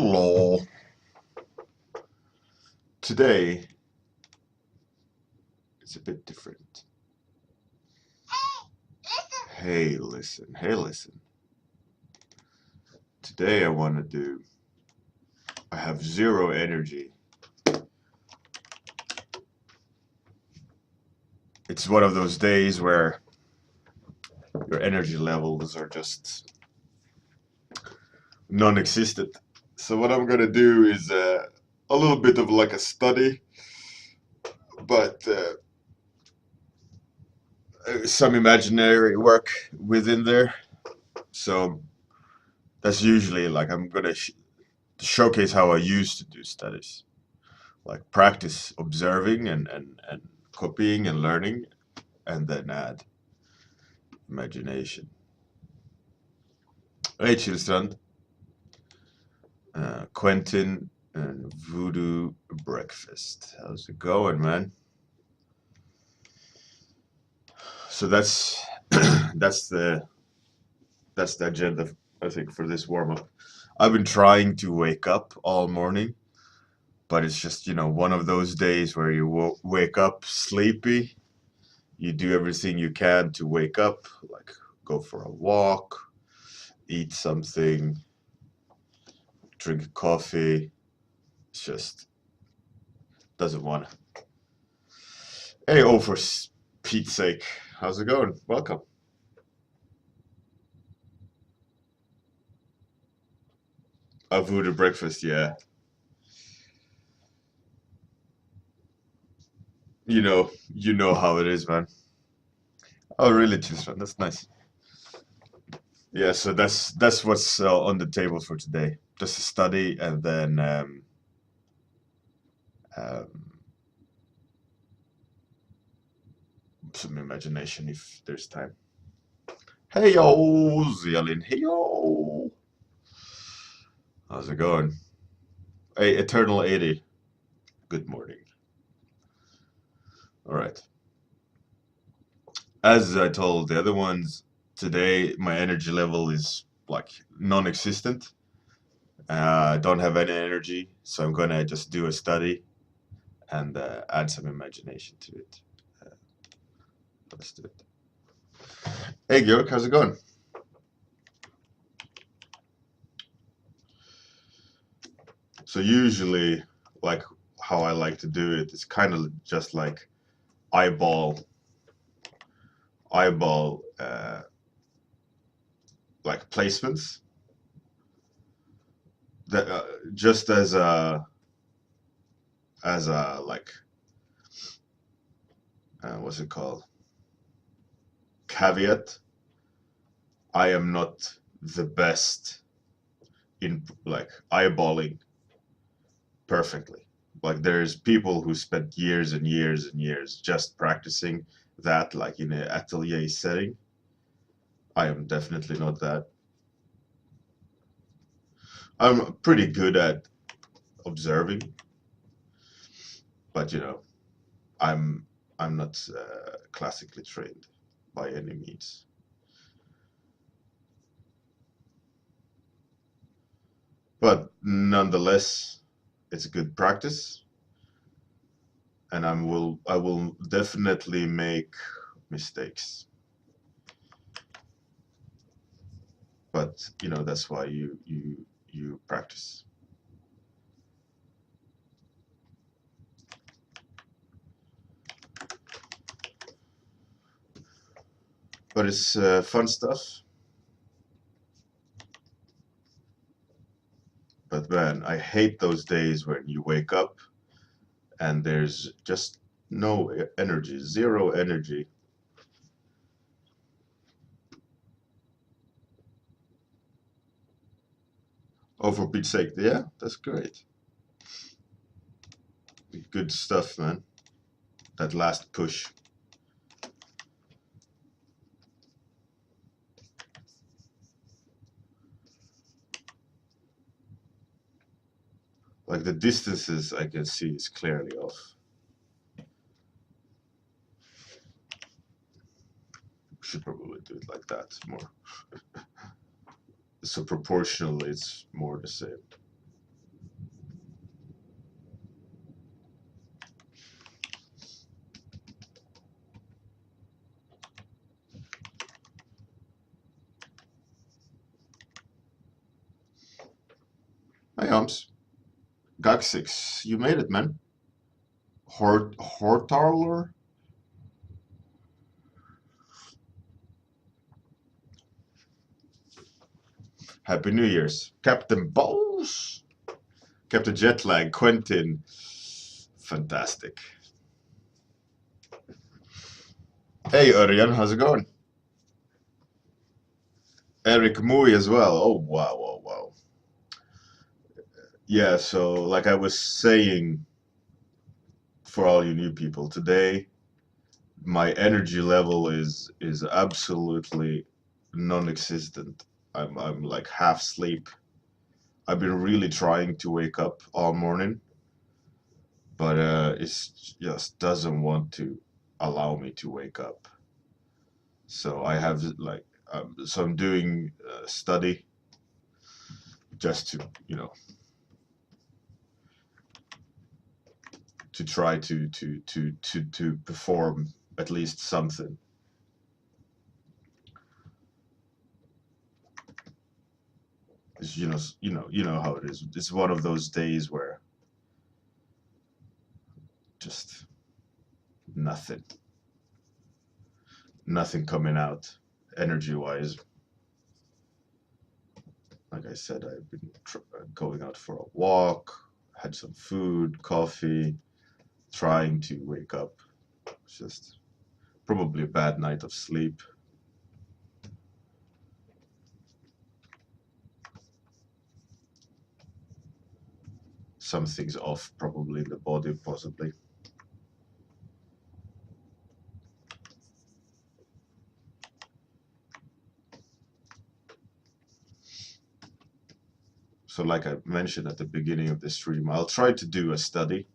Hello. Today it's a bit different. Hey, listen. Hey, listen. Today I have zero energy. It's one of those days where your energy levels are just non-existent. So what I'm gonna do is a little bit of like a study, but some imaginary work within there. So that's usually like I'm gonna showcase how I used to do studies, like practice observing and copying and learning, and then add imagination. Hey, Chilstrand, Quentin, and Voodoo Breakfast. How's it going, man? So that's that's the that's the agenda, I think, for this warm up. I've been trying to wake up all morning, but it's just one of those days where you wake up sleepy. You do everything you can to wake up, like go for a walk, eat something, drink coffee. It's just doesn't want to. Hey, oh, for Pete's sake, how's it going? Welcome. A voodoo breakfast, yeah. You know how it is, man. Oh, really, Chisran? That's nice. Yeah, so that's what's on the table for today. Just a study and then um, some imagination if there's time. Hey yo, Zialin. Hey yo. How's it going? Hey, Eternal 80. Good morning. All right. As I told the other ones, today my energy level is like non-existent. I don't have any energy, so I'm gonna just do a study and add some imagination to it. Uh, let's do it. Hey, Georg, how's it going? So usually, like how I like to do it, it's kind of just like eyeball, eyeball, like placements. That just as a like what's it called? Caveat. I am not the best in like eyeballing perfectly. Like there's people who spent years and years and years just practicing that, like in an atelier setting. I am definitely not that. I'm pretty good at observing, but I'm I'm not classically trained by any means. But nonetheless, it's good practice, and I will definitely make mistakes. But that's why you practice. But it's fun stuff. But man, I hate those days when you wake up and there's just no energy, zero energy. Oh, for Pete's sake, yeah, that's great. Good stuff, man. That last push. Like the distances I can see is clearly off. Should probably do it like that more. So proportionally, it's more the same. Humps. Gag6, you made it, man. Hortarler? Happy New Year's. Captain Balls. Captain Jetlag. Quentin. Fantastic. Hey, Örjan, how's it going? Eric Mui as well. Oh, wow, wow, wow. Yeah, so like I was saying, for all you new people, today my energy level is absolutely non-existent. I'm like half sleep. I've been really trying to wake up all morning, but it just doesn't want to allow me to wake up. So I have like so I'm doing study just to to try to perform at least something. It's, you know how it is. It's one of those days where just nothing, nothing coming out energy wise. Like I said, I've been going out for a walk, had some food, coffee, trying to wake up. It's just probably a bad night of sleep. Something's off probably in the body, possibly. So like I mentioned at the beginning of the stream, I'll try to do a study.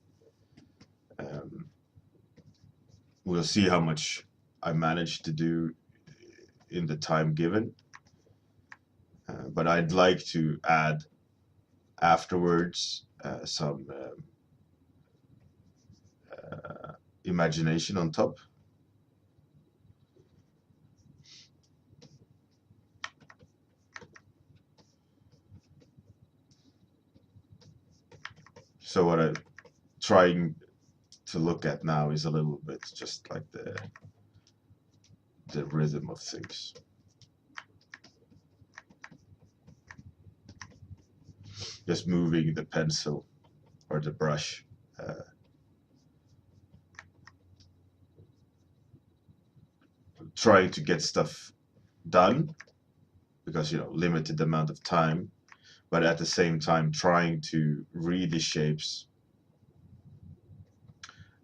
We'll see how much I manage to do in the time given. But I'd like to add afterwards some imagination on top. So what I'm trying to look at now is a little bit just like the rhythm of things. Just moving the pencil or the brush. Trying to get stuff done because limited amount of time, but at the same time trying to read the shapes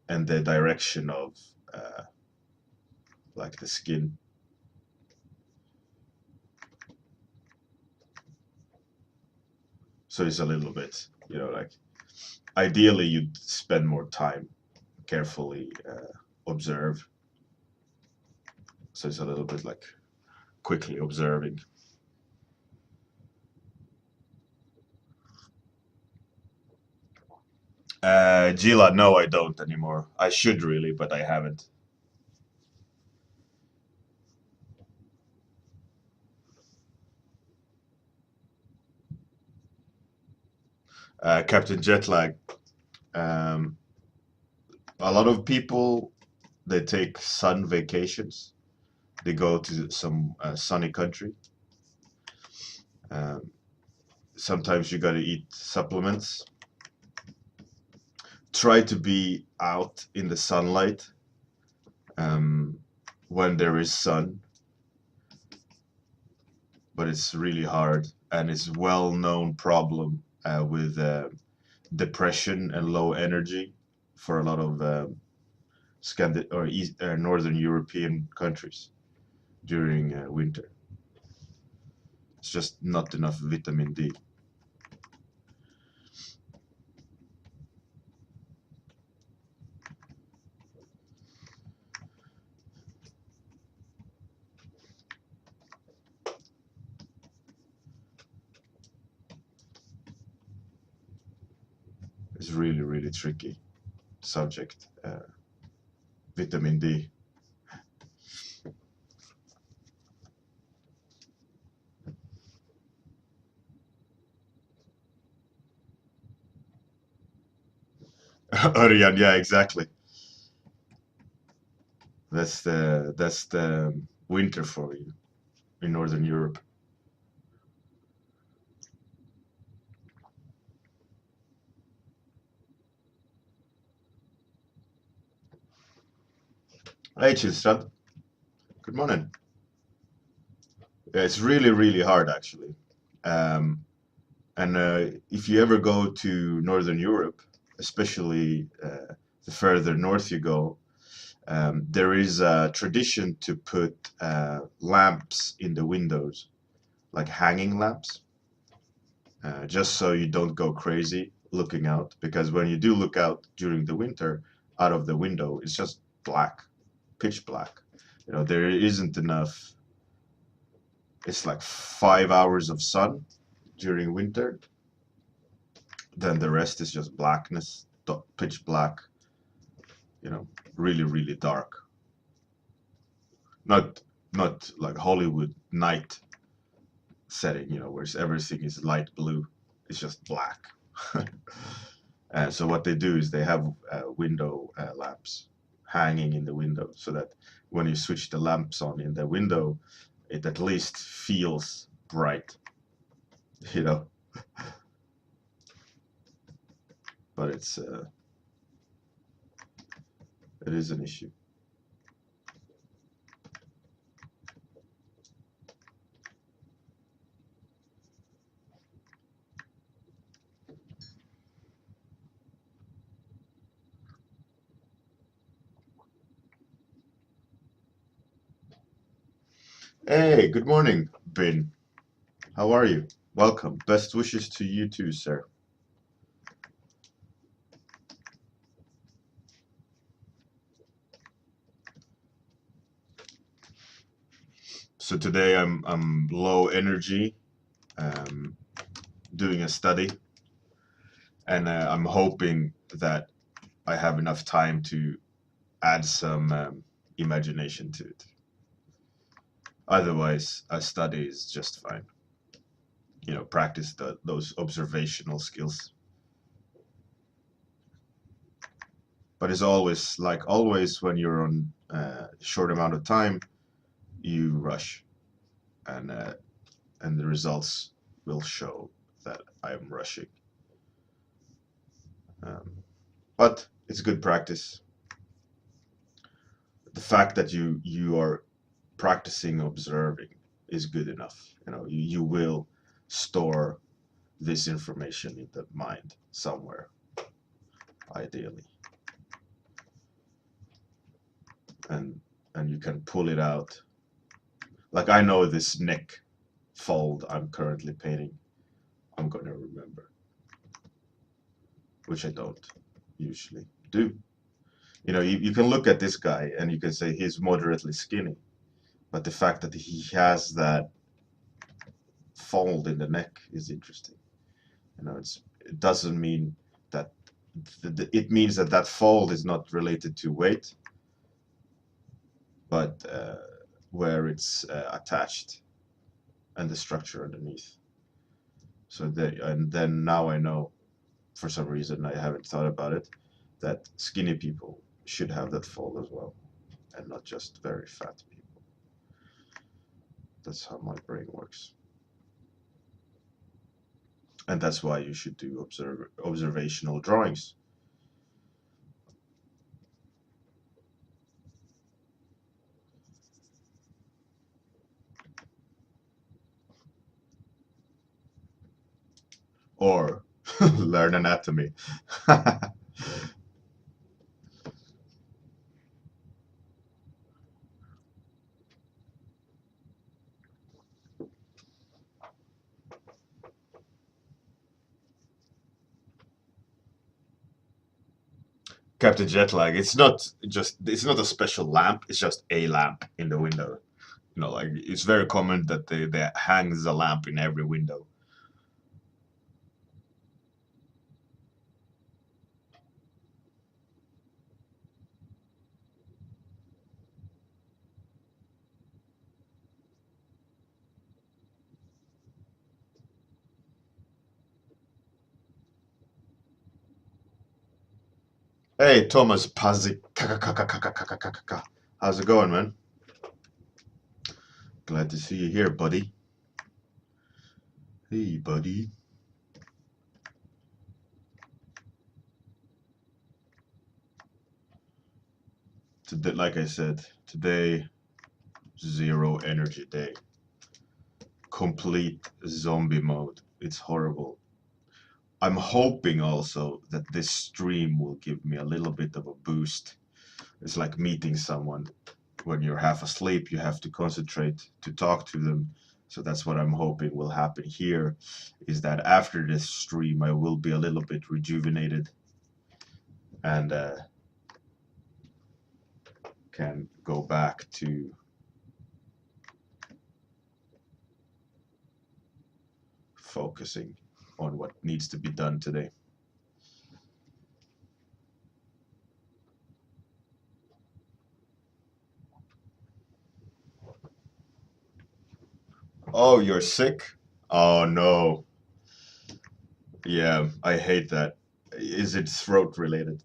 and the direction of like the skin. So it's a little bit, like ideally you'd spend more time, carefully observe. So it's a little bit like quickly observing. Gila, no, I don't anymore. I should really, but I haven't. Captain Jetlag. A lot of people, they take sun vacations. They go to some sunny country. Sometimes you got to eat supplements. Try to be out in the sunlight when there is sun, but it's really hard, and it's well-known problem with depression and low energy for a lot of Northern European countries during winter. It's just not enough vitamin D. It's really, really tricky subject. Vitamin D. Örjan, yeah, exactly. That's the winter for you in Northern Europe. Hey, Chilstrand. Good morning. Yeah, it's really, really hard actually. Um, and if you ever go to Northern Europe, especially the further north you go, there is a tradition to put lamps in the windows, like hanging lamps, just so you don't go crazy looking out. Because when you do look out during the winter, out of the window, it's just black, pitch black. There isn't enough. It's like 5 hours of sun during winter. Then the rest is just blackness, pitch black. You know, really, really dark. Not not like Hollywood night setting, where everything is light blue. It's just black. And so what they do is they have window lamps hanging in the window so that when you switch the lamps on in the window, it at least feels bright, you know. But it is an issue. Hey, good morning, Ben. How are you? Welcome. Best wishes to you too, sir. So today I'm low energy, um, doing a study, and I'm hoping that I have enough time to add some imagination to it. Otherwise, a study is just fine. Practice those observational skills. But it's always like always when you're on a short amount of time, you rush, and the results will show that I'm rushing. Um, but it's good practice. The fact that you are practicing observing is good enough. You will store this information in the mind somewhere, ideally, and you can pull it out. Like I know this neck fold I'm currently painting, I'm gonna remember, which I don't usually do. You can look at this guy and you can say he's moderately skinny, but the fact that he has that fold in the neck is interesting. It doesn't mean that it means that fold is not related to weight, but where it's attached and the structure underneath. And then now I know, for some reason I haven't thought about it, that skinny people should have that fold as well, and not just very fat people. That's how my brain works. And that's why you should do observational drawings. Or learn anatomy. Captain Jetlag, it's not a special lamp, it's just a lamp in the window. Like it's very common that they hangs a lamp in every window. Hey, Thomas Pazik. How's it going, man? Glad to see you here, buddy. Hey, buddy. Today, like I said, today, zero energy day. Complete zombie mode. It's horrible. I'm hoping also that this stream will give me a little bit of a boost. It's like meeting someone. When you're half asleep, you have to concentrate to talk to them. So that's what I'm hoping will happen here, is that after this stream, I will be a little bit rejuvenated and can go back to focusing on what needs to be done today. Oh, you're sick? Oh no. Yeah, I hate that. Is it throat related?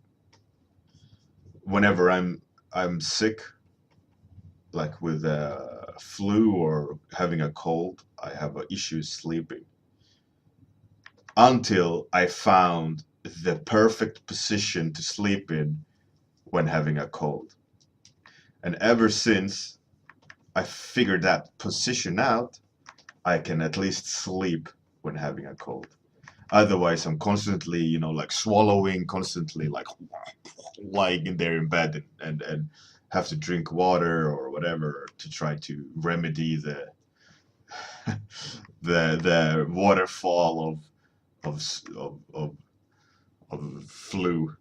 Whenever I'm sick, like with a flu or having a cold, I have issues sleeping. Until I found the perfect position to sleep in when having a cold. And ever since I figured that position out, I can at least sleep when having a cold. Otherwise, I'm constantly, like swallowing, constantly like lying in there in bed and have to drink water or whatever to try to remedy the the waterfall of flu.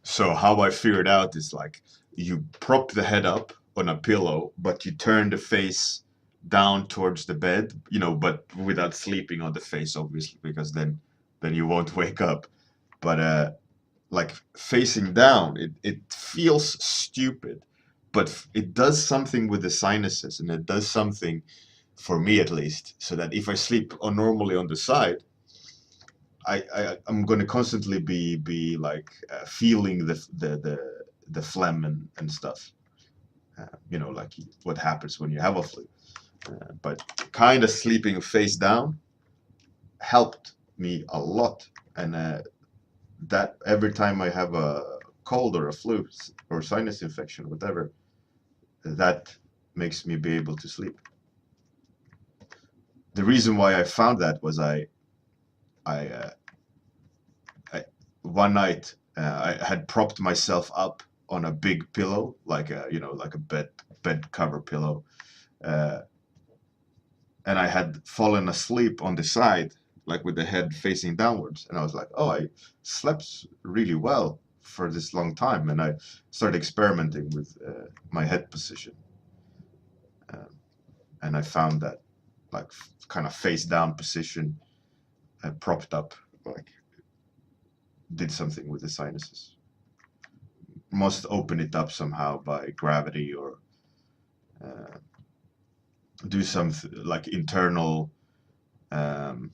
So how I figured out is like you prop the head up on a pillow, but you turn the face down towards the bed, but without sleeping on the face, obviously, because then you won't wake up. But like facing down, it feels stupid, but it does something with the sinuses, and it does something for me at least, so that if I sleep normally on the side, I'm going to constantly be like feeling the phlegm and stuff. Like what happens when you have a flu. But kind of sleeping face down helped me a lot, and that every time I have a cold or a flu or sinus infection, whatever, that makes me be able to sleep. The reason why I found that was I, uh, I one night I had propped myself up on a big pillow, like a bed cover pillow, uh, and I had fallen asleep on the side, like with the head facing downwards, and I was like, oh, I slept really well for this long time, and I started experimenting with my head position, um, and I found that like kind of face down position, propped up, like did something with the sinuses. Must open it up somehow by gravity or uh, do some like internal um,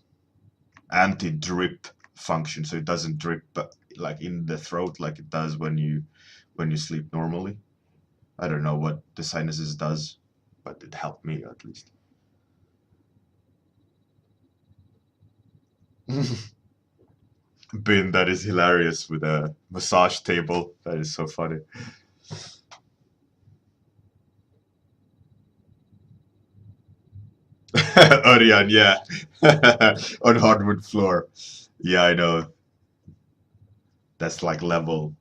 anti-drip function, so it doesn't drip like in the throat like it does when you sleep normally. I don't know what the sinuses does, but it helped me at least. Bin that is hilarious with a massage table. That is so funny. Örjan, yeah. On hardwood floor. Yeah, I know. That's like level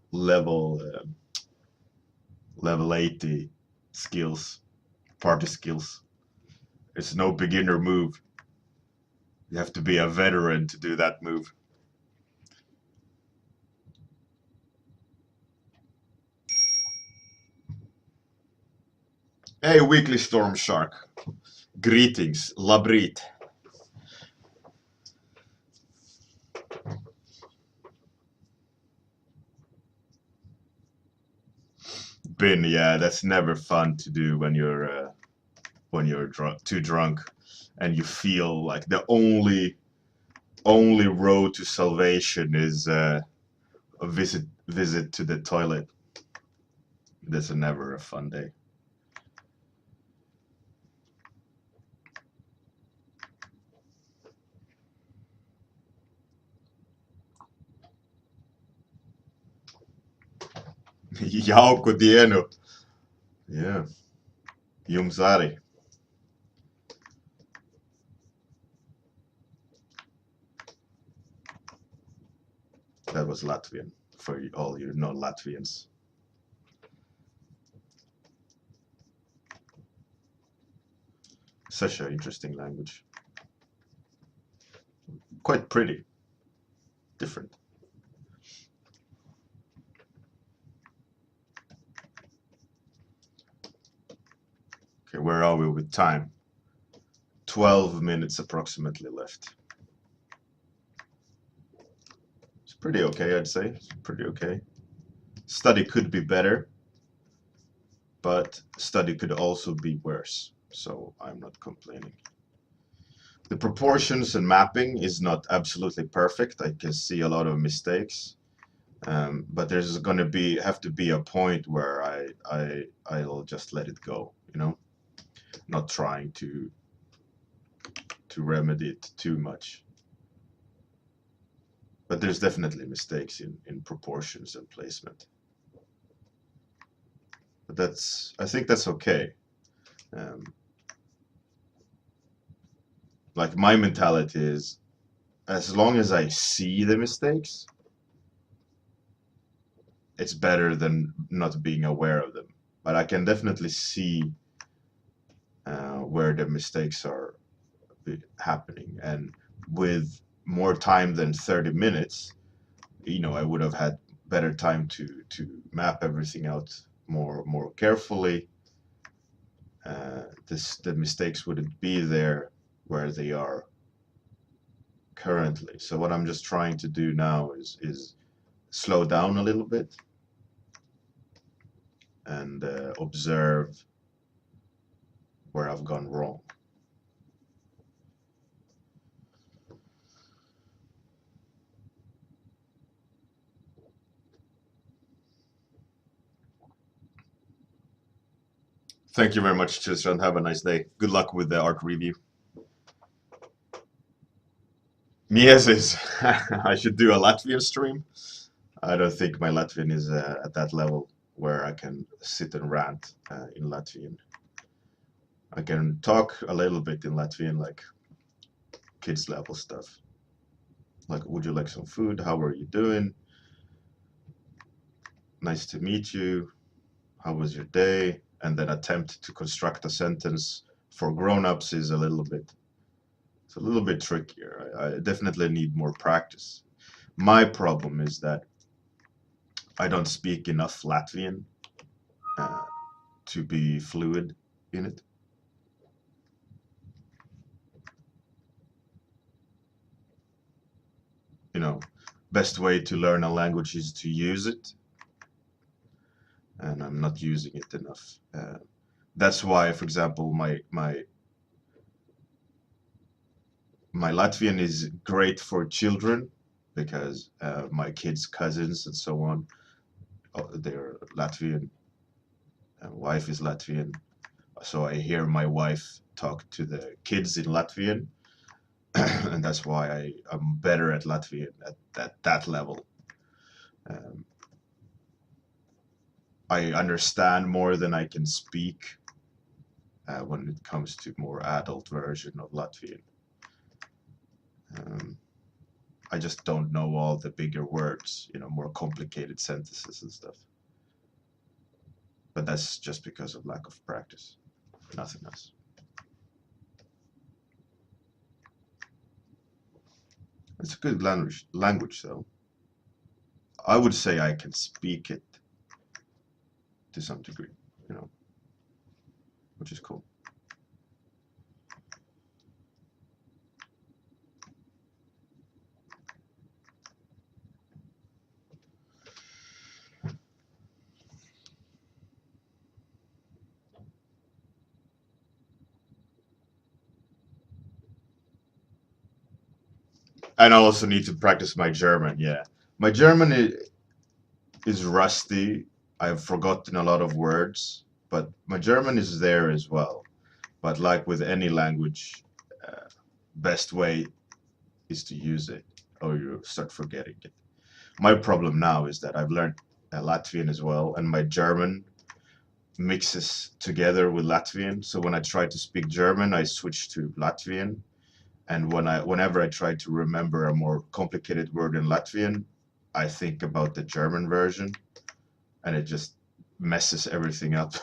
80 skills, party skills. It's no beginner move. You have to be a veteran to do that move. Hey, Weekly Storm Shark. Greetings, Labrit. spin. Yeah, that's never fun to do when you're too drunk, and you feel like the only road to salvation is a visit to the toilet. That's never a fun day. Jauko Dieno. Yeah. Jumsari. That was Latvian for all you non-Latvians. Such an interesting language. Quite pretty. Different. Okay, where are we with time? 12 minutes approximately left. It's pretty okay, I'd say. It's pretty okay. Study could be better, but study could also be worse. So I'm not complaining. The proportions and mapping is not absolutely perfect. I can see a lot of mistakes. But there's going to have to be a point where I'll just let it go, you know, not trying to remedy it too much. But there's definitely mistakes in proportions and placement. But I think that's okay. Like my mentality is, as long as I see the mistakes, it's better than not being aware of them. But I can definitely see where the mistakes are happening, and with more time than 30 minutes, you know, I would have had better time to map everything out more carefully. The mistakes wouldn't be there where they are currently. So what I'm just trying to do now is slow down a little bit and observe where I've gone wrong. Thank you very much, Chisran. Have a nice day. Good luck with the art review. Yes, I should do a Latvian stream. I don't think my Latvian is at that level where I can sit and rant in Latvian. I can talk a little bit in Latvian, like kids level stuff. Like, would you like some food? How are you doing? Nice to meet you. How was your day? And then attempt to construct a sentence for grown-ups is it's a little bit trickier. I definitely need more practice. My problem is that I don't speak enough Latvian uh, to be fluid in it. You know, best way to learn a language is to use it, and I'm not using it enough. That's why, for example, my Latvian is great for children because my kids' cousins and so on, they're Latvian. Wife is Latvian, so I hear my wife talk to the kids in Latvian, and that's why I'm better at Latvian at that level. Um, I understand more than I can speak when it comes to more adult version of Latvian. I just don't know all the bigger words, you know, more complicated sentences and stuff. But that's just because of lack of practice, nothing else. It's a good language though. I would say I can speak it to some degree, you know, which is cool. And I also need to practice my German. Yeah, my German is rusty. I've forgotten a lot of words, but my German is there as well. But like with any language, best way is to use it, or you start forgetting it. My problem now is that I've learned Latvian as well, and my German mixes together with Latvian. So when I try to speak German, I switch to Latvian. And whenever I try to remember a more complicated word in Latvian, I think about the German version, and it just messes everything up.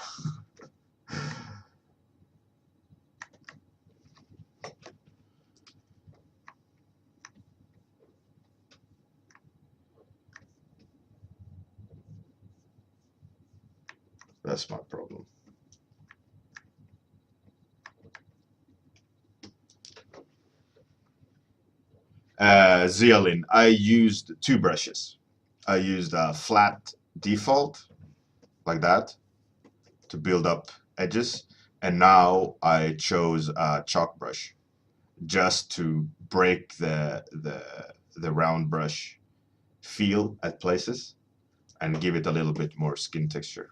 That's my problem. Zeolin, I used two brushes. I used a flat default, like that, to build up edges. And now I chose a chalk brush just to break the round brush feel at places and give it a little bit more skin texture.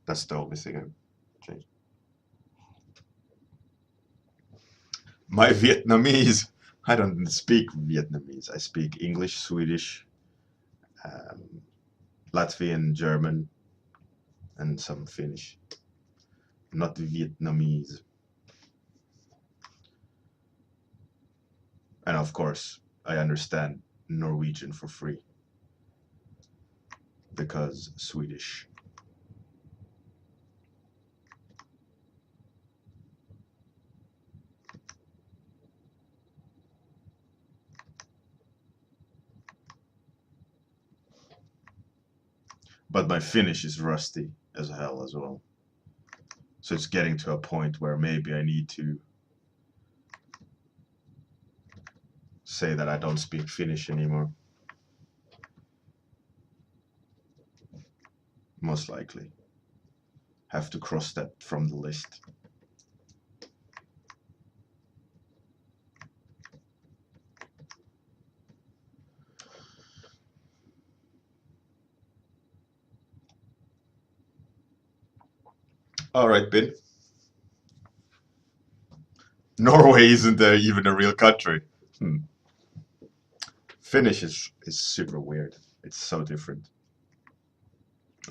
That's the only thing I've changed. My Vietnamese, I don't speak Vietnamese. I speak English, Swedish, um, Latvian, German, and some Finnish. Not Vietnamese. And of course, I understand Norwegian for free because Swedish. But my Finnish is rusty as hell as well. So it's getting to a point where maybe I need to say that I don't speak Finnish anymore. Most likely. Have to cross that from the list. All right, Ben. Norway isn't even a real country. Finnish is super weird. It's so different.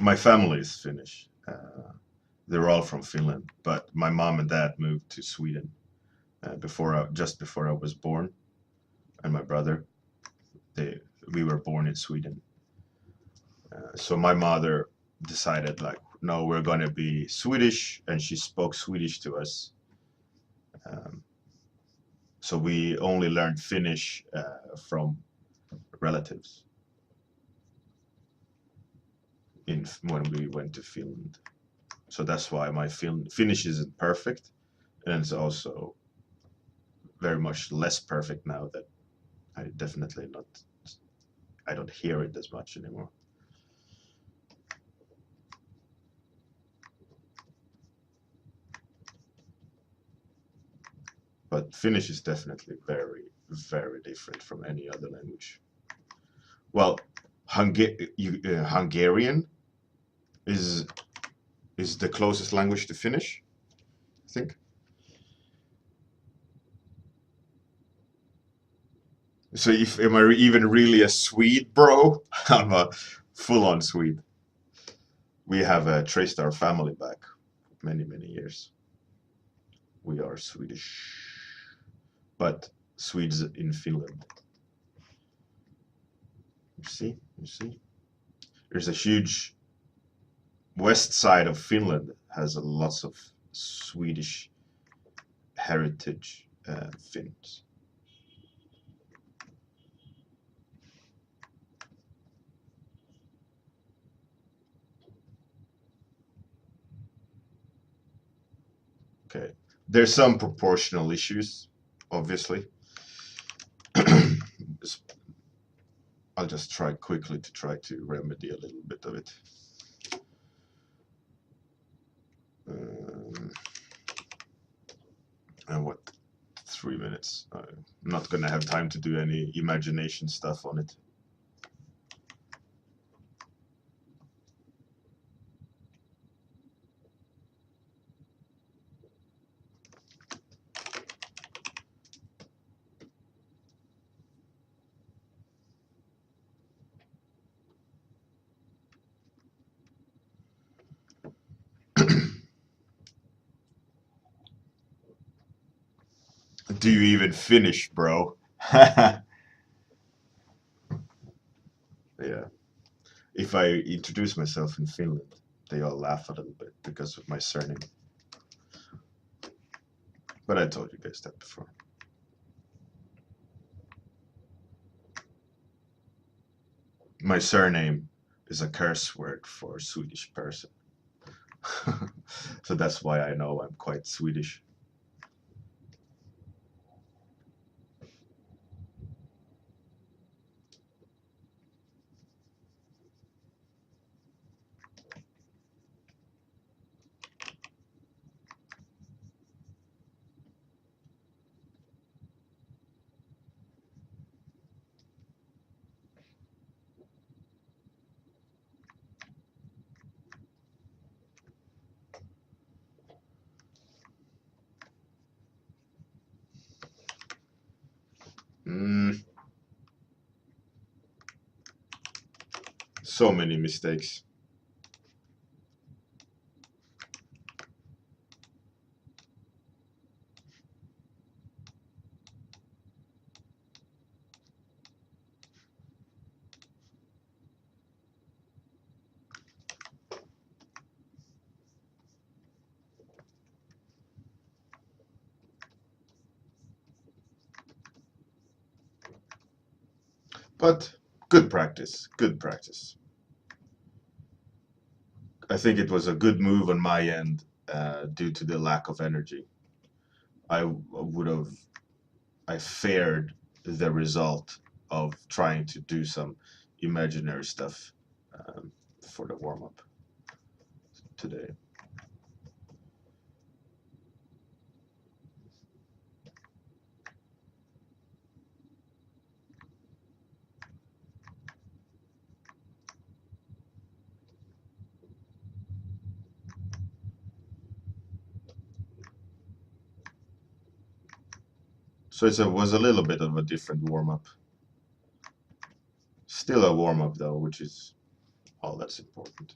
My family is Finnish. They're all from Finland, but my mom and dad moved to Sweden just before I was born, and my brother. We were born in Sweden. So my mother decided, like, no, we're gonna be Swedish, and she spoke Swedish to us. Um, so we only learned Finnish from relatives when we went to Finland. So that's why my Finnish isn't perfect, and it's also very much less perfect now that I don't hear it as much anymore. But Finnish is definitely very, very different from any other language. Well, Hungarian is the closest language to Finnish, I think. So am I even really a Swede, bro? I'm a full-on Swede. We have traced our family back many, many years. We are Swedish, but Swedes in Finland. You see? There's a huge west side of Finland has lots of Swedish heritage Finns. Okay, there's some proportional issues, obviously. I'll just try quickly to remedy a little bit of it. And what 3 minutes. I'm not gonna have time to do any imagination stuff on it. Do you even finish, bro? Yeah. If I introduce myself in Finland, they all laugh a little bit because of my surname. But I told you guys that before. My surname is a curse word for a Swedish person. So that's why I know I'm quite Swedish. So many mistakes. But good practice, good practice. I think it was a good move on my end due to the lack of energy. I feared the result of trying to do some imaginary stuff for the warm-up today. So it was a little bit of a different warm-up. Still a warm-up though, which is all that's important.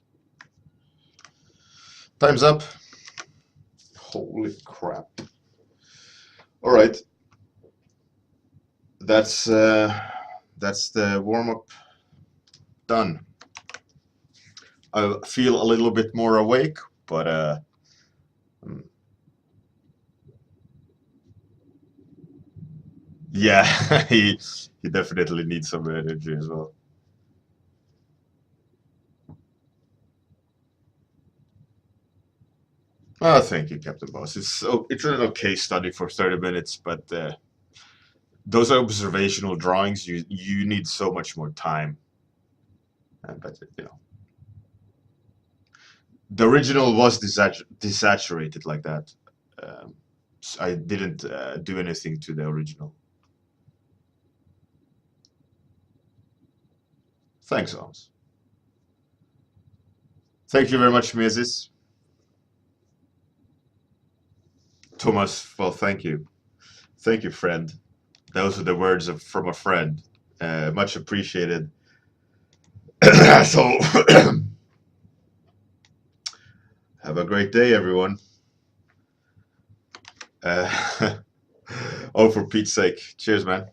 Time's up. Holy crap. All right. That's the warm-up done. I feel a little bit more awake, but yeah, he definitely needs some energy as well. Oh, thank you, Captain Boss. It's an okay study for 30 minutes, but those are observational drawings. You need so much more time. But you know, the original was desaturated like that. I didn't do anything to the original. Thanks, Hans. Thank you very much, Mrs. Thomas. Well, thank you. Thank you, friend. Those are the words from a friend. Much appreciated. So, have a great day, everyone. Oh, for Pete's sake. Cheers, man.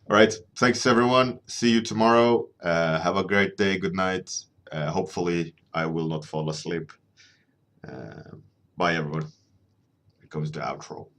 All right. Thanks, everyone. See you tomorrow. Have a great day. Good night. Hopefully, I will not fall asleep. Bye, everyone. Here comes the outro.